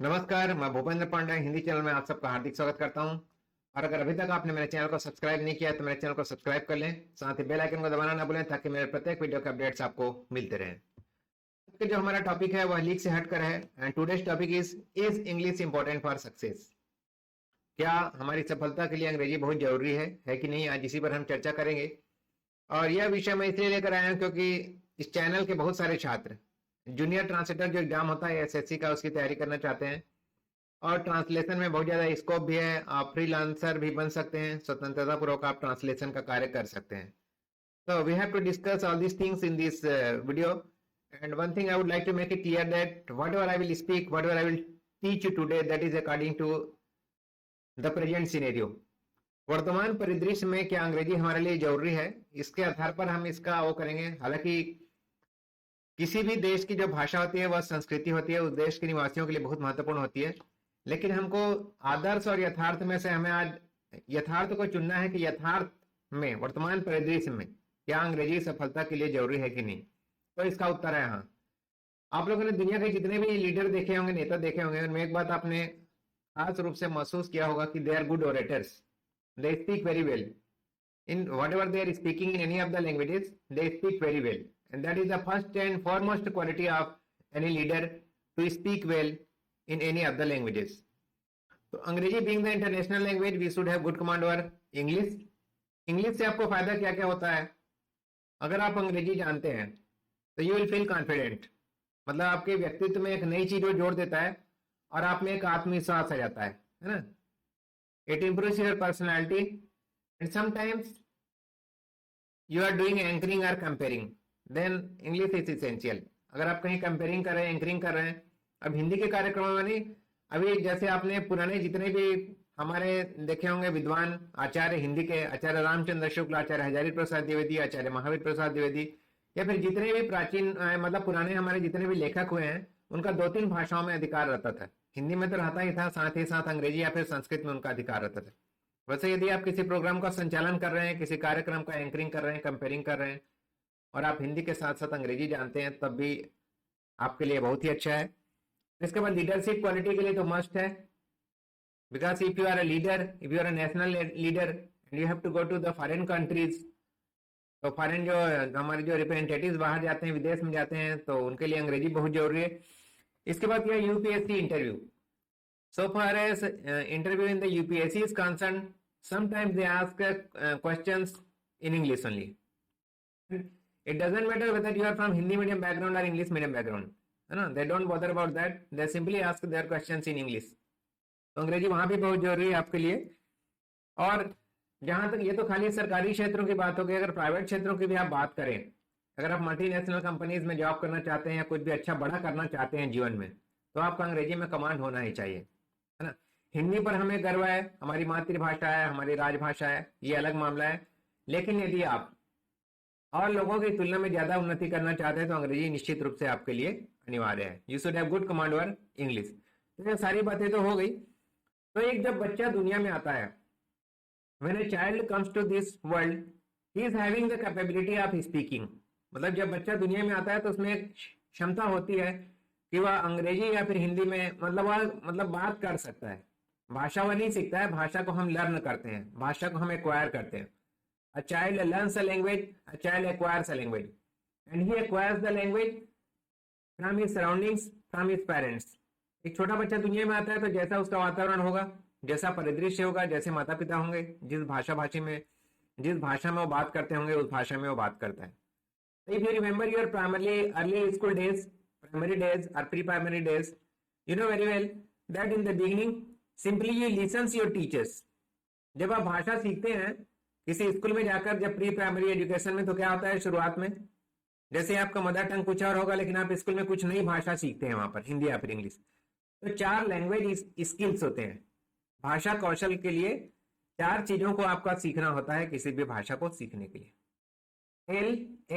नमस्कार, मैं भूपेंद्र पांडे हिंदी चैनल में आप सबका हार्दिक स्वागत करता हूं। और अगर अभी तक आपने मेरे चैनल को सब्सक्राइब नहीं किया तो मेरे चैनल को सब्सक्राइब कर लें, साथ ही बेल आइकन को दबाना ना भूलें ताकि मेरे प्रत्येक वीडियो के अपडेट्स आपको मिलते रहें। तो जो हमारा टॉपिक है वह लीक से हटकर है and today's topic is English important for success. क्या हमारी सफलता के लिए अंग्रेजी बहुत जरूरी है कि नहीं, आज इसी पर हम चर्चा करेंगे। और यह विषय मैं इसलिए लेकर आया हूं क्योंकि इस चैनल के बहुत सारे छात्र जूनियर ट्रांसलेटर जो एग्जाम होता है एसएससी का, उसकी तैयारी करना चाहते हैं और ट्रांसलेशन में बहुत ज्यादा स्कोप भी है। आप फ्रीलांसर भी बन सकते हैं, स्वतंत्रता पूर्वक आप ट्रांसलेशन का कार्य कर सकते हैं। So we have to discuss all these things in this video, and one thing I would like to make it clear that whatever I will speak, whatever I will teach you today, that is according to the present scenario. वर्तमान परिदृश्य में क्या अंग्रेजी हमारे लिए जरूरी है, इसके आधार पर हम इसका वो करेंगे। हालांकि किसी भी देश की जो भाषा होती है वह संस्कृति होती है, उस देश के निवासियों के लिए बहुत महत्वपूर्ण होती है। लेकिन हमको आदर्श और यथार्थ में से हमें आज यथार्थ को चुनना है कि यथार्थ में वर्तमान परिदृश्य में क्या अंग्रेजी सफलता के लिए जरूरी है कि नहीं। तो इसका उत्तर है हाँ। आप लोगों ने दुनिया के जितने भी लीडर देखे होंगे, नेता देखे होंगे, उनमें एक बात आपने खास रूप से महसूस किया होगा कि they are good orators, they speak very well in whatever they are speaking in any of the languages, they speak very well, and that is the first and foremost quality of any leader, to speak well in any of the languages. तो अंग्रेजी being the international language, we should have good command over English. English से आपको फायदा क्या क्या होता है? अगर आप अंग्रेजी जानते हैं तो यू विल फील कॉन्फिडेंट, मतलब आपके व्यक्तित्व में एक नई चीज जोड़ देता है और आप में एक आत्मविश्वास आ जाता है ना। It improves your personality and sometimes you are doing anchoring or comparing, then English is essential. अगर आप कहीं कंपेयरिंग कर रहे हैं, एंकरिंग कर रहे हैं, अब हिंदी के कार्यक्रमों में नहीं, अभी जैसे आपने पुराने जितने भी हमारे देखे होंगे विद्वान आचार्य हिंदी के, आचार्य रामचंद्र शुक्ल, आचार्य हजारी प्रसाद द्विवेदी, आचार्य महावीर प्रसाद द्विवेदी, या फिर जितने भी प्राचीन मतलब पुराने हमारे जितने भी लेखक हुए हैं, उनका 2-3 भाषाओं में अधिकार रहता था। हिंदी में तो रहता ही था, साथ ही साथ अंग्रेजी या फिर संस्कृत में उनका अधिकार रहता था। वैसे यदि आप किसी प्रोग्राम का संचालन कर रहे हैं, किसी कार्यक्रम का एंकरिंग कर रहे हैं, कंपेयरिंग कर रहे हैं और आप हिंदी के साथ साथ अंग्रेजी जानते हैं, तब भी आपके लिए बहुत ही अच्छा है। इसके बाद लीडरशिप क्वालिटी के लिए तो मस्ट है, because if you are a leader, if you are a national leader and you have to go to the foreign countries, तो फॉरेन जो हमारे जो रिप्रेजेंटेटिव्स बाहर जाते हैं, विदेश में जाते हैं, तो उनके लिए अंग्रेजी बहुत जरूरी है। इसके बाद क्या, UPSC interview. So far as interview in the UPSC is concerned, sometimes they ask questions in English only. It doesn't matter whether you are from Hindi medium background or English medium background, है ना, they don't bother about that. They simply ask their questions in English. तो अंग्रेजी वहां भी बहुत जरूरी है आपके लिए। और जहां तक, ये तो खाली सरकारी क्षेत्रों की बात होगी, अगर प्राइवेट क्षेत्रों की भी आप बात करें, अगर आप मल्टीनेशनल कंपनीज में जॉब करना चाहते हैं या कुछ भी अच्छा बड़ा करना चाहते हैं जीवन में, तो आपका अंग्रेजी में कमांड होना ही चाहिए, है ना। हिंदी पर हमें गर्व है, हमारी मातृभाषा है, हमारी राजभाषा है, ये अलग मामला है। लेकिन यदि आप और लोगों की तुलना में ज्यादा उन्नति करना चाहते हैं तो अंग्रेजी निश्चित रूप से आपके लिए अनिवार्य है। You should have good command over English. तो ये सारी बातें तो हो गई। तो एक जब बच्चा दुनिया में आता है, when a child comes to this world, he is having the capability of speaking. मतलब जब बच्चा दुनिया में आता है तो उसमें एक क्षमता होती है कि वह अंग्रेजी या फिर हिंदी में मतलब बात कर सकता है। भाषा वह नहीं सीखता है, भाषा को हम लर्न करते हैं, भाषा को हम एक्वायर करते हैं। अ child learns a language, a child acquires a language, and he acquires the language from his surroundings, from his parents. एक छोटा बच्चा दुनिया में आता है तो जैसा उसका वातावरण होगा, जैसा परिदृश्य होगा, जैसे माता पिता होंगे, जिस भाषा में वो बात करते होंगे, उस भाषा में वो बात करता है। If you remember your primary early school days, primary days or pre-primary days, you know very well that in the beginning simply you listen to your teachers. जब आप भाषा सीखते हैं किसी स्कूल में जाकर, जब प्री प्राइमरी एजुकेशन में, तो क्या होता है शुरुआत में, जैसे आपका मदर टंग कुछ और होगा लेकिन आप स्कूल में कुछ नई भाषा सीखते हैं, वहां पर हिंदी या फिर इंग्लिश। तो 4 लैंग्वेज स्किल्स होते हैं। भाषा कौशल के लिए 4 चीजों को आपका सीखना होता है किसी भी भाषा को सीखने के लिए। L,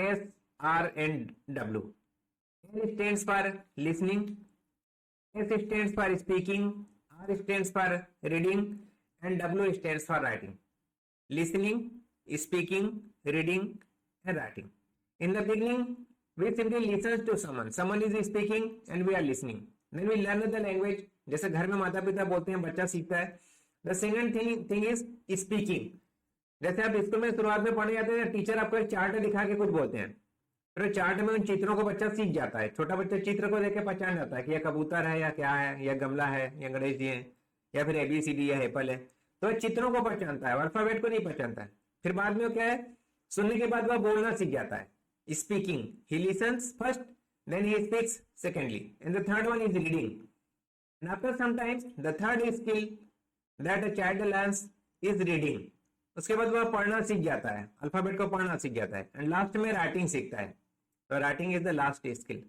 S, R and W. L stands for listening, S stands for speaking, R stands for reading, and W stands for writing. Listening, speaking, reading, and writing. In the beginning, we simply listen to someone. Someone is speaking and we are listening. Then we learn the language, जैसे घर में माता पिता बोलते हैं बच्चा सीखता है। The second thing is speaking. जैसे आप स्कूल में शुरुआत में पढ़ने जाते हैं, टीचर आपको एक चार्ट दिखा के कुछ बोलते हैं, फिर चार्ट में उन चित्रों को बच्चा सीख जाता है। छोटा बच्चा चित्र को देख के पहचान जाता है कि यह कबूतर है या क्या है, या गमला है या गणेश जी है, या फिर ABCD या एप्पल है। तो चित्रों को पहचानता है, अल्फाबेट को नहीं पहचानता है। फिर बाद में वो क्या है, सुनने के बाद वह बोलना सीख जाता है, speaking. He listens first, then he speaks secondly, and the third one is reading. And after some times the third skill that a child learns is reading. उसके बाद वह पढ़ना सीख जाता है, अल्फाबेट को पढ़ना सीख जाता है। एंड लास्ट में राइटिंग सीखता है। So writing is the last skill.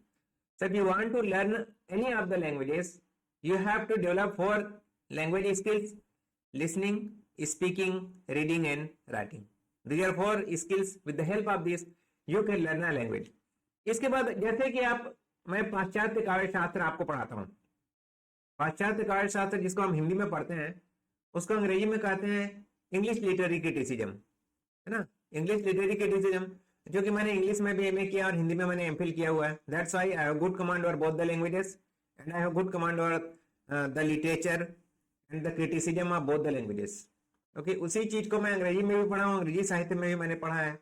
So if you want to learn any of the languages, you have to develop 4 language skills: listening, speaking, reading and writing. These are 4 skills. With the help of this, you can learn a language. इसके बाद जैसे कि मैं पाश्चात्य काव्य शास्त्र आपको पढ़ाता हूँ। पाश्चात्य काव्य शास्त्र जिसको हम हिंदी में पढ़ते हैं, उसको अंग्रेजी में कहते हैं इंग्लिश लिटरेरी क्रिटिसिज्म, है ना। इंग्लिश लिटरेरी क्रिटिसिज्म, जो कि मैंने इंग्लिश में भी MA किया और हिंदी में मैंने MPhil किया हुआ है। That's why I have good command over both the languages and I have good command over the literature and the criticism of both the languages. Okay, उसी चीज को मैं अंग्रेजी में भी पढ़ा हूँ, अंग्रेजी साहित्य में भी मैंने पढ़ा है,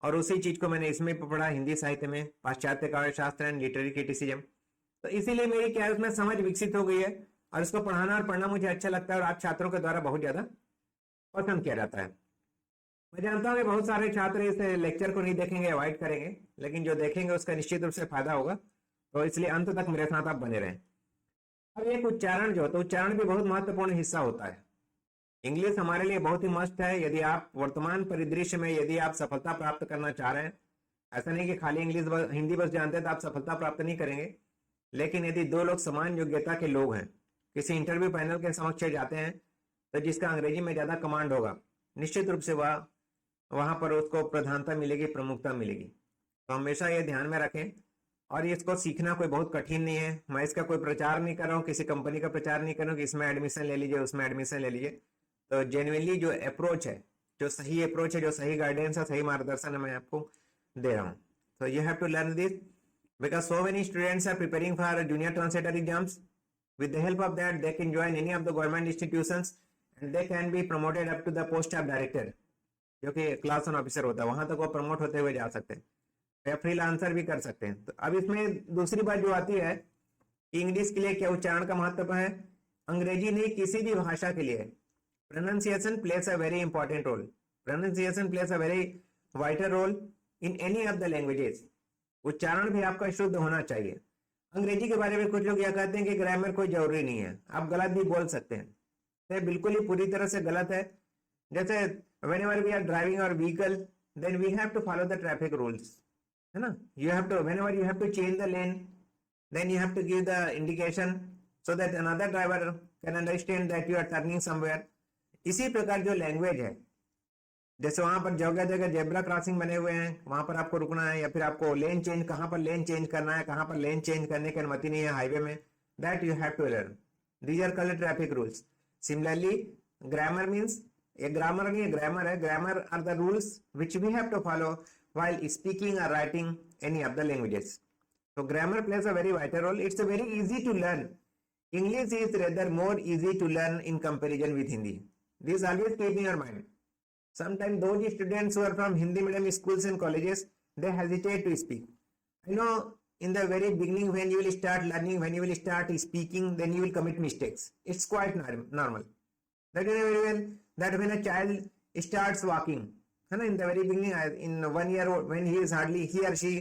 और उसी चीज को मैंने इसमें पढ़ा हिंदी साहित्य में, पाश्चात्य काव्य शास्त्र एंड लिटरेरी क्रिटिसिज्म। तो इसीलिए मेरी क्या है, उसमें समझ विकसित हो गई है, और इसको पढ़ाना और पढ़ना मुझे अच्छा लगता है, और आप छात्रों के द्वारा बहुत ज्यादा पसंद किया जाता है। मैं जानता हूँ कि बहुत सारे छात्र इस लेक्चर को नहीं देखेंगे, अवॉइड करेंगे, लेकिन जो देखेंगे उसका निश्चित रूप से फायदा होगा, तो इसलिए अंत तक मेरे साथ आप बने रहें। अब एक उच्चारण जो होता है, उच्चारण भी बहुत महत्वपूर्ण हिस्सा होता है। इंग्लिश हमारे लिए बहुत ही मस्त है। यदि आप वर्तमान परिदृश्य में यदि आप सफलता प्राप्त करना चाह रहे हैं, ऐसा नहीं कि खाली हिंदी बस जानते हैं तो आप सफलता प्राप्त नहीं करेंगे, लेकिन यदि 2 लोग समान योग्यता के लोग हैं, किसी इंटरव्यू पैनल के समक्ष जाते हैं, तो जिसका अंग्रेजी में ज्यादा कमांड होगा, निश्चित रूप से वहां पर उसको प्रधानता मिलेगी, प्रमुखता मिलेगी। तो हमेशा ये ध्यान में रखें, और इसको सीखना कोई बहुत कठिन नहीं है। मैं इसका कोई प्रचार नहीं कर रहा हूँ, किसी कंपनी का प्रचार नहीं कर रहा हूँ कि इसमें एडमिशन ले लीजिए, उसमें एडमिशन ले लीजिए। तो जेन्युइनली जो अप्रोच है, जो सही अप्रोच है, जो सही गाइडेंस है, सही मार्गदर्शन है, मैं आपको दे रहा हूँ। तो you have to learn this because so many students are preparing for junior translator exams. With the help of that they can join any of the government institutions and they can be promoted up to the post of director, जो कि class 1 officer होता है, वहां तक वो promote होते हुए जा सकते हैं, या फ्रीलांसर भी कर सकते हैं। तो अब इसमें दूसरी बात जो आती है, इंग्लिश के लिए क्या उच्चारण का महत्व है, अंग्रेजी नहीं किसी भी भाषा के लिए pronunciation plays a very important role. Pronunciation plays a very vital role in any of the languages. उच्चारण भी आपका शुद्ध होना चाहिए। अंग्रेजी के बारे में कुछ लोग यह कहते हैं कि ग्रामर कोई जरूरी नहीं है, आप गलत भी बोल सकते हैं। तो बिल्कुल ही पूरी तरह से गलत है। जैसे whenever we are driving our vehicle, then we have to follow the traffic rules, है ना। You have to, whenever you have to change the lane, then you have to give the indication so that another driver can understand that you are turning somewhere. इसी प्रकार जो language है, जैसे वहां पर जगह जगह जेब्रा क्रॉसिंग बने हुए हैं, वहां पर आपको रुकना है, या फिर आपको लेन चेंज, कहां पर लेन चेंज करना है, कहां पर लेन चेंज करने की अनुमति नहीं है हाईवे में, that you have to learn. These are called traffic rules. Similarly grammar means, ये ग्रामर नहीं है, ग्रामर है। Grammar are the rules which we have to follow while speaking or writing any of the languages. So grammar plays a very vital role. It's a very easy to learn. English is rather more easy to learn in comparison with Hindi. This always keep in your mind. Sometimes those students who are from Hindi medium schools and colleges, they hesitate to speak. I know in the very beginning when you will start learning, when you will start speaking, then you will commit mistakes. It's quite normal. That you know very well that when a child starts walking, है ना, in the very beginning, in 1 year old, when he is hardly, he or she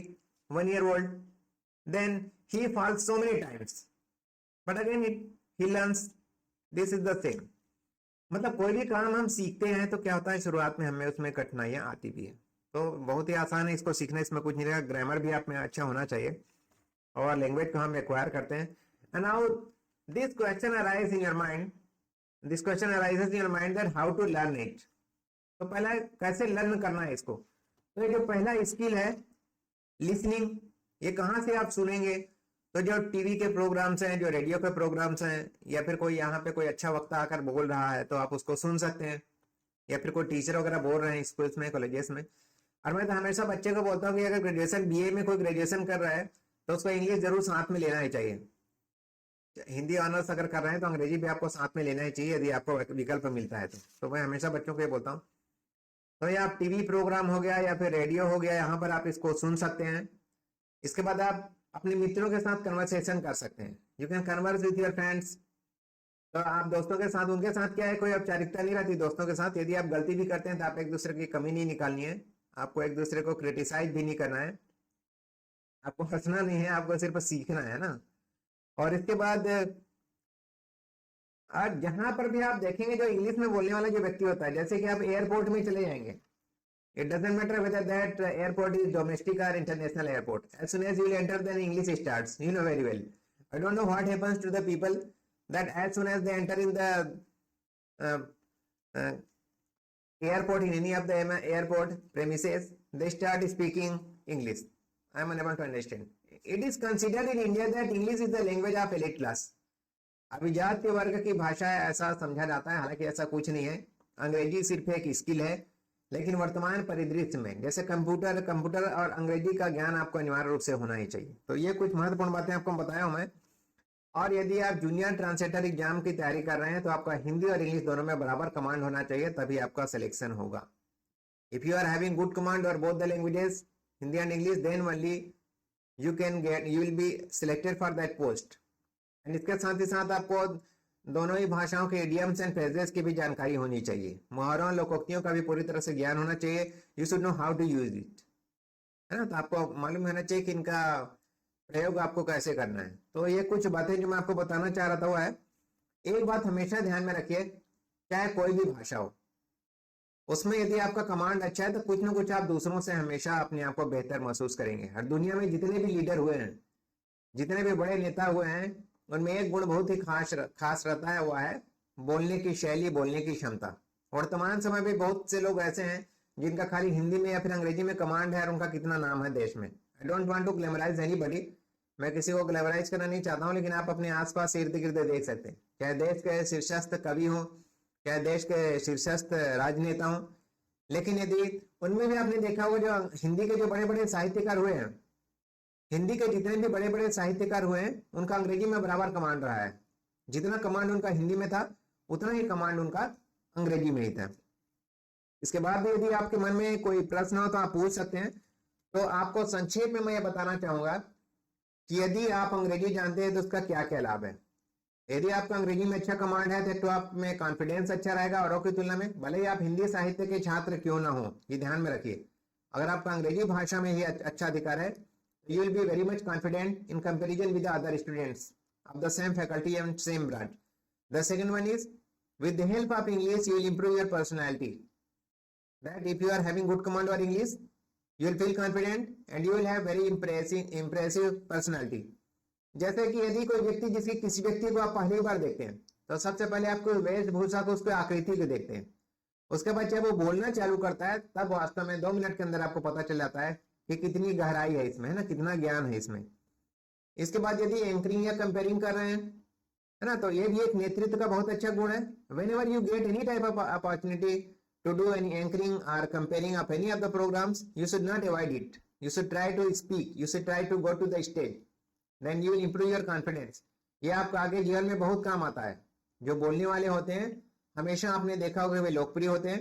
1 year old, then he falls so many times, but again he learns. This is the same. मतलब कोई भी काम हम सीखते हैं तो क्या होता है, शुरुआत में हमें उसमें कठिनाइयां आती भी है, तो बहुत ही आसान है इसको सीखना, इसमें कुछ नहीं रहेगा। ग्रामर भी आप में अच्छा होना चाहिए, और लैंग्वेज को हम एक्वायर करते हैं। And now this question arise in your mind, this question arises in your mind that how to learn it. तो पहला कैसे लर्न करना है इसको। तो ये जो पहला स्किल है लिसनिंग, ये कहाँ से आप सुनेंगे, तो जो टीवी के प्रोग्राम्स हैं, जो रेडियो के प्रोग्राम्स हैं, या फिर कोई यहाँ पे कोई अच्छा वक्ता आकर बोल रहा है तो आप उसको सुन सकते हैं, या फिर कोई टीचर वगैरह बोल रहे हैं स्कूल्स में, कॉलेजेस में। और मैं तो हमेशा बच्चे को बोलता हूँ कि अगर ग्रेजुएशन BA में कोई ग्रेजुएशन कर रहा है तो उसको इंग्लिश जरूर साथ में लेना ही चाहिए। हिंदी ऑनर्स अगर कर रहे हैं तो अंग्रेजी भी आपको साथ में लेना ही चाहिए, यदि आपको विकल्प मिलता है तो मैं हमेशा बच्चों को ये बोलता हूँ। तो ये आप टीवी प्रोग्राम हो गया या फिर रेडियो हो गया, यहाँ पर आप इसको सुन सकते हैं। इसके बाद आप अपने मित्रों के साथ कन्वर्सेशन कर सकते हैं। You can converse with your friends. तो आप दोस्तों के साथ, उनके साथ क्या है, कोई औपचारिकता नहीं रहती दोस्तों के साथ। यदि आप गलती भी करते हैं तो आप एक दूसरे की कमी नहीं निकालनी है, आपको एक दूसरे को क्रिटिसाइज भी नहीं करना है, आपको हंसना नहीं है, आपको सिर्फ सीखना है ना। और इसके बाद आज जहां पर भी आप देखेंगे जो इंग्लिश में बोलने वाला जो व्यक्ति होता है, जैसे कि आप एयरपोर्ट में चले जाएंगे, it doesn't matter whether that airport is domestic और international airport, as soon as you will enter then English starts, you know very well. I don't know what happens to the people that as soon as they enter in the airport, in any of the airport premises, they start speaking English. I am unable to understand. It is considered in India that English is the language of elite class. अभिजात के वर्ग की भाषा है ऐसा समझा जाता है, हालांकि ऐसा कुछ नहीं है। अंग्रेजी सिर्फ एक स्किल है, लेकिन वर्तमान परिदृश्य में जैसे कंप्यूटर और अंग्रेजी का ज्ञान आपको अनिवार्य रूप से होना ही चाहिए। तो ये कुछ महत्वपूर्ण बातें आपको बताया हूं मैं। और यदि आप जूनियर ट्रांसलेटर एग्जाम की तैयारी कर रहे हैं तो आपका हिंदी और इंग्लिश दोनों में बराबर कमांड होना चाहिए, तभी आपका सिलेक्शन होगा। If you are having good command और both the languages Hindi and English, then only you will be selected for that post. And इसके साथ ही साथ आपको दोनों ही भाषाओं के इडियम्स एंड फ्रेजेस की भी जानकारी होनी चाहिए, मुहावरों लोकोक्तियों का भी पूरी तरह से ज्ञान होना चाहिए। You should know how to use it, है ना। तो आपको मालूम होना चाहिए कि इनका प्रयोग आपको कैसे करना है। तो ये कुछ बातें जो मैं आपको बताना चाह रहा था वो है, एक बात हमेशा ध्यान में रखिए, चाहे कोई भी भाषा हो, उसमें यदि आपका कमांड अच्छा है तो कुछ ना कुछ आप दूसरों से हमेशा अपने आप को बेहतर महसूस करेंगे। हर दुनिया में जितने भी लीडर हुए हैं, जितने भी बड़े नेता हुए हैं, उनमें एक गुण बहुत ही खास रहता है, वो है बोलने की शैली, बोलने की क्षमता। वर्तमान समय में बहुत से लोग ऐसे हैं जिनका खाली हिंदी में या फिर अंग्रेजी में कमांड है और उनका कितना नाम है देश में। I don't want to glamorise anybody, मैं किसी को ग्लैमराइज करना नहीं चाहता हूं, लेकिन आप अपने आसपास इर्द गिर्द देख सकते हैं, चाहे देश के शीर्षस्थ कवि हो, चाहे देश के शीर्षस्थ राजनेता हो, लेकिन यदि उनमें भी आपने देखा होगा जो हिंदी के जो बड़े बड़े साहित्यकार हुए हैं, हिंदी के जितने भी बड़े बड़े साहित्यकार हुए हैं, उनका अंग्रेजी में बराबर कमांड रहा है। जितना कमांड उनका हिंदी में था, उतना ही कमांड उनका अंग्रेजी में ही था। इसके बाद भी यदि आपके मन में कोई प्रश्न हो तो आप पूछ सकते हैं। तो आपको संक्षेप में मैं ये बताना चाहूंगा कि यदि आप अंग्रेजी जानते हैं तो उसका क्या क्या लाभ है। यदि आपका अंग्रेजी में अच्छा कमांड है तो आप में कॉन्फिडेंस अच्छा रहेगा औरों की तुलना में, भले ही आप हिंदी साहित्य के छात्र क्यों ना हो, ये ध्यान में रखिए। अगर आपका अंग्रेजी भाषा में ही अच्छा अधिकार है, you will be very much confident in comparison with the other students of the same faculty and same branch. The second one is, with the help of English, you will improve your personality. That if you are having good command or English, you will feel confident and you will have very impressive personality. जैसे कि यदि कोई व्यक्ति किसी व्यक्ति को आप पहली बार देखते हैं तो सबसे पहले आपको वेशभूषा को, उसकी आकृति को देखते हैं। उसके बाद जब वो बोलना चालू करता है तब वास्तव में 2 मिनट के अंदर आपको पता चल जाता है कि कितनी गहराई है इसमें, है ना, कितना ज्ञान है इसमें। इसके बाद यदि एंकरिंग या कंपेयरिंग कर रहे हैं, है ना, तो ये भी एक नेतृत्व का बहुत अच्छा गुण है। whenever you get any type of opportunity to do any anchoring or comparing of any of the programs, you should not avoid it. You should try to speak, you should try to go to the stage, then you will improve your confidence. ये आपका आगे जीवन में बहुत काम आता है। जो बोलने वाले होते हैं हमेशा आपने देखा होगा वे लोकप्रिय होते हैं।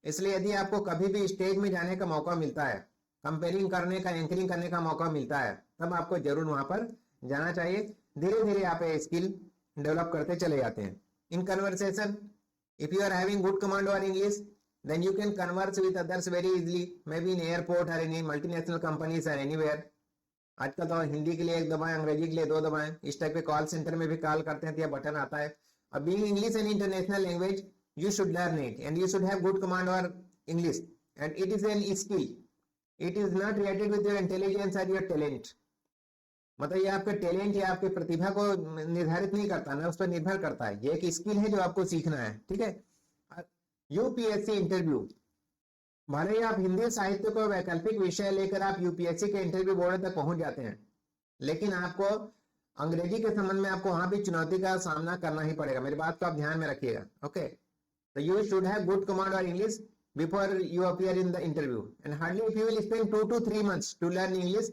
इसलिए यदि आपको कभी भी स्टेज में जाने का मौका मिलता है, कंपेयरिंग करने का, एंकरिंग करने का मौका मिलता है, तब आपको जरूर वहां पर जाना चाहिए। धीरे धीरे आप ये स्किल डेवलप करते चले जाते हैं। In conversation, if you are having good command over English, then you can converse with others very easily, maybe in airport or any multinational companies or anywhere. आजकल तो हिंदी के लिए 1 दबाएं, अंग्रेजी के लिए 2 दबाएं, इस टाइप के कॉल सेंटर में भी कॉल करते हैं तो यह बटन आता है। अब being English an international language, you should learn it and you should have good command or English, and it is an skill. It is not related with your intelligence or your talent. मतलब ये आपके talent या आपके प्रतिभा को निर्धारित नहीं करता, ना उस पर निर्भर करता है। ये एक स्किल है जो आपको सीखना है, ठीक है। यूपीएससी इंटरव्यू, भले ही आप हिंदी साहित्य को वैकल्पिक विषय लेकर आप यूपीएससी के इंटरव्यू बोर्ड तक पहुंच जाते हैं, लेकिन आपको अंग्रेजी के संबंध में आपको वहां भी चुनौती का सामना करना ही पड़ेगा। मेरी बात को आप ध्यान में रखिएगा, ओके। तो you should have good command over English before you appear in the interview, and hardly if you will spend 2 to 3 months to learn English,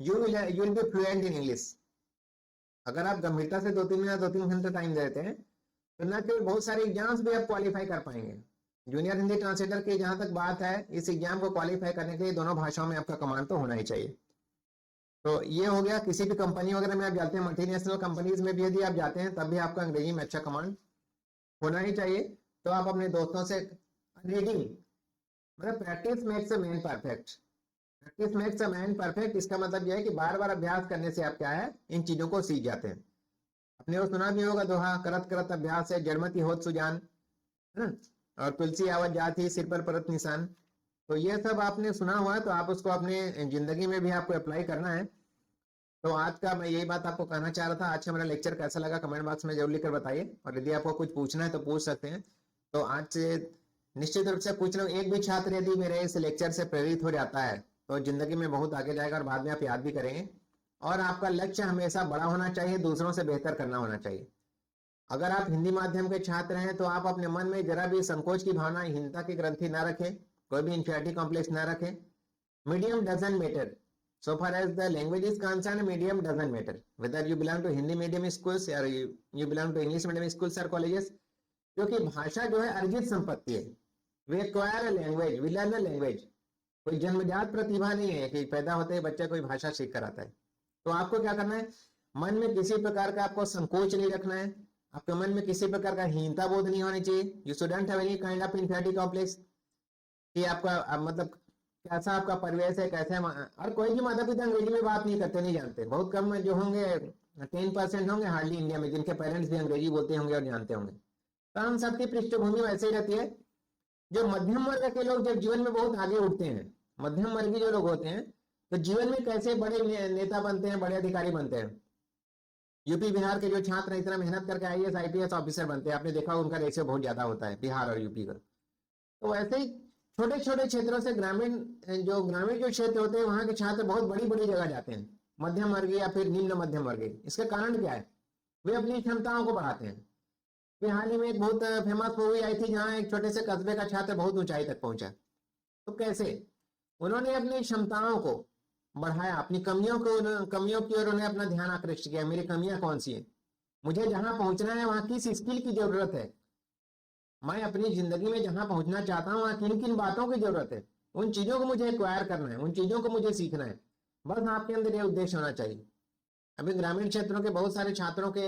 you will be fluent in English. अगर आप गंभीरता से 2-3 घंटे time देते हैं तो न केवल बहुत सारे एग्जाम्स भी आप क्वालिफाई कर पाएंगे। जूनियर हिंदी ट्रांसलेटर की जहां तक बात है, इस एग्जाम को क्वालिफाई करने के लिए दोनों भाषाओं में आपका कमांड तो होना ही चाहिए। तो ये हो गया, किसी भी कंपनी वगैरह में आप जाते हैं, मल्टीनेशनल कंपनीज में भी यदि आप जाते हैं तब भी आपका अंग्रेजी में अच्छा कमांड होना ही चाहिए। तो आप अपने दोस्तों से रीडिंग, मतलब practice makes a man perfect, practice makes a man perfect, इसका मतलब यह है कि बार बार अभ्यास करने से आप क्या है, इन चीजों को सीख जाते हैं। आपने वो सुना भी होगा दोहा, करत करत अभ्यास है जड़मति होत सुजान, है ना, और तुलसी आवत जाती सिर पर परत निशान। तो ये सब आपने सुना हुआ है, तो आप उसको अपने जिंदगी में भी आपको अप्लाई करना है। तो आज का मैं यही बात आपको कहना चाह रहा था। आज का मेरा लेक्चर कैसा लगा कमेंट बॉक्स में जरूर लिखकर बताइए, और यदि आपको कुछ पूछना है तो पूछ सकते हैं। तो आज से निश्चित रूप से पूछ रहा हूँ, एक भी छात्र यदि मेरे इस लेक्चर से प्रेरित हो जाता है तो जिंदगी में बहुत आगे जाएगा और बाद में आप याद भी करेंगे। और आपका लक्ष्य हमेशा बड़ा होना चाहिए, दूसरों से बेहतर करना होना चाहिए। अगर आप हिंदी माध्यम के छात्र हैं तो आप अपने मन में जरा भी संकोच की भावना, हीनता की ग्रंथि ना रखें, कोई भी इंफीरियरिटी कॉम्प्लेक्स ना रखें। Medium doesn't matter, so far as the language is concerned, medium doesn't matter whether you belong to Hindi medium schools or you belong to English medium schools or colleges, क्योंकि भाषा जो है अर्जित संपत्ति है। we acquire a language, we learn a language, कोई जन्मजात प्रतिभा नहीं है कि पैदा होते ही बच्चा कोई भाषा सीख कर आता है। तो आपको क्या करना है, मन में किसी प्रकार का आपको संकोच नहीं रखना है, आपके मन में किसी प्रकार का हीनता बोध नहीं होनी चाहिए। You shouldn't have any kind of inferiority complex कि आपका मतलब कैसा आपका परिवेश है, कैसे। और कोई भी माता पिता अंग्रेजी में बात नहीं करते, नहीं जानते, बहुत कम जो होंगे, 10% होंगे हार्डली इंडिया में जिनके पेरेंट्स भी अंग्रेजी बोलते होंगे और जानते होंगे। तो हम सबकी पृष्ठभूमि वैसे ही रहती है। जो मध्यम वर्ग के लोग जब जीवन में बहुत आगे उठते हैं, मध्यम वर्गीय जो लोग होते हैं, तो जीवन में कैसे बड़े नेता बनते हैं, बड़े अधिकारी बनते हैं। यूपी बिहार के जो छात्र इतना मेहनत करके IAS IPS ऑफिसर बनते हैं, आपने देखा उनका रेशियो बहुत ज्यादा होता है बिहार और यूपी का। तो वैसे ही छोटे छोटे क्षेत्रों से ग्रामीण जो क्षेत्र होते हैं वहां के छात्र बहुत बड़ी बड़ी जगह जाते हैं, मध्यम वर्गीय या फिर निम्न मध्यम वर्गीय। इसका कारण क्या है, वे अपनी क्षमताओं को बढ़ाते हैं। फिर हाल ही में एक बहुत फेमस मूवी आई थी जहां एक छोटे से कस्बे का छात्र बहुत ऊंचाई तक पहुंचा। तो कैसे उन्होंने अपनी क्षमताओं को बढ़ाया, अपनी कमियों की ओर उन्हें अपना ध्यान आकृष्ट किया। मेरी कमियां कौन सी है, मुझे जहां पहुंचना है वहां किस स्किल की जरूरत है, मैं अपनी जिंदगी में जहां पहुंचना चाहता हूं वहां किन किन बातों की जरूरत है, उन चीजों को मुझे एक्वायर करना है, उन चीजों को मुझे सीखना है। बस आपके अंदर ये उद्देश्य होना चाहिए। अभी ग्रामीण क्षेत्रों के बहुत सारे छात्रों के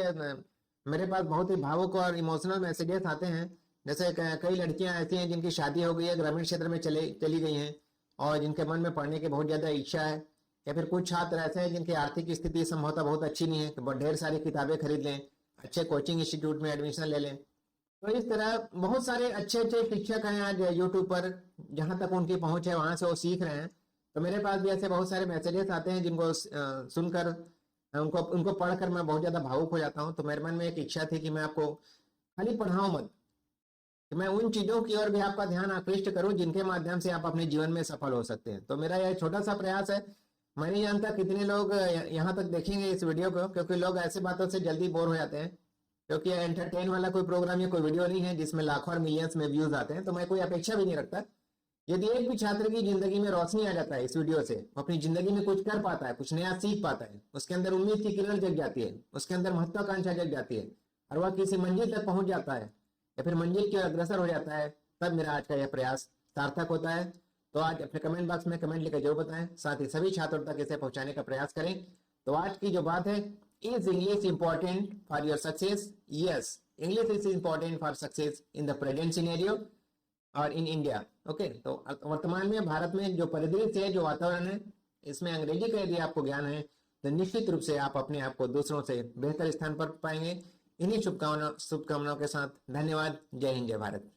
मेरे पास बहुत ही भावुक और इमोशनल मैसेजेस आते हैं। जैसे कई लड़कियां ऐसी हैं जिनकी शादी हो गई है, ग्रामीण क्षेत्र में चली गई हैं और जिनके मन में पढ़ने की बहुत ज्यादा इच्छा है। या फिर कुछ छात्र ऐसे हैं जिनकी आर्थिक स्थिति संभवतः बहुत अच्छी नहीं है, तो ढेर सारी किताबें खरीद लें, अच्छे कोचिंग इंस्टीट्यूट में एडमिशन ले लें। तो इस तरह बहुत सारे अच्छे अच्छे शिक्षक हैं आज यूट्यूब पर, जहां तक उनकी पहुंच है वहां से वो सीख रहे हैं। तो मेरे पास भी ऐसे बहुत सारे मैसेजेस आते हैं जिनको सुनकर उनको पढ़कर मैं बहुत ज्यादा भावुक हो जाता हूं। तो मेरे मन में एक इच्छा थी कि मैं आपको खाली पढ़ाऊं मत, कि मैं उन चीजों की ओर भी आपका ध्यान आकृष्ट करूं जिनके माध्यम से आप अपने जीवन में सफल हो सकते हैं। तो मेरा यह छोटा सा प्रयास है। मैं नहीं जानता कितने लोग यहाँ तक देखेंगे इस वीडियो को, क्योंकि लोग ऐसी बातों से जल्दी बोर हो जाते हैं, क्योंकि एंटरटेन वाला कोई प्रोग्राम या कोई वीडियो नहीं है जिसमें लाखों और मिलियंस में व्यूज आते हैं। तो मैं कोई अपेक्षा भी नहीं रखता। यदि एक भी छात्र की जिंदगी में रोशनी आ जाता है इस वीडियो से, वो अपनी जिंदगी में कुछ कर पाता है, कुछ नया सीख पाता है, उसके अंदर उम्मीद की किरण जग जाती है, उसके अंदर महत्वाकांक्षा जग जाती है और वह किसी मंजिल तक पहुंच जाता है या फिर मंजिल की ओर अग्रसर हो जाता है, तब मेरा आज का यह प्रयास सार्थक होता है। तो आज अपने कमेंट बॉक्स में कमेंट लिखकर जरूर बताएं, साथ ही सभी छात्रों तक इसे पहुंचाने का प्रयास करें। तो आज की जो बात है, is English important for your success? Yes, English is important for success in the present scenario और इन इंडिया। ओके, तो वर्तमान में भारत में जो परिदृश्य है, जो वातावरण है, इसमें अंग्रेजी का यदि आपको ज्ञान है तो निश्चित रूप से आप अपने आप को दूसरों से बेहतर स्थान पर पाएंगे। इन्हीं शुभकामनाओं के साथ धन्यवाद। जय हिंद, जय भारत।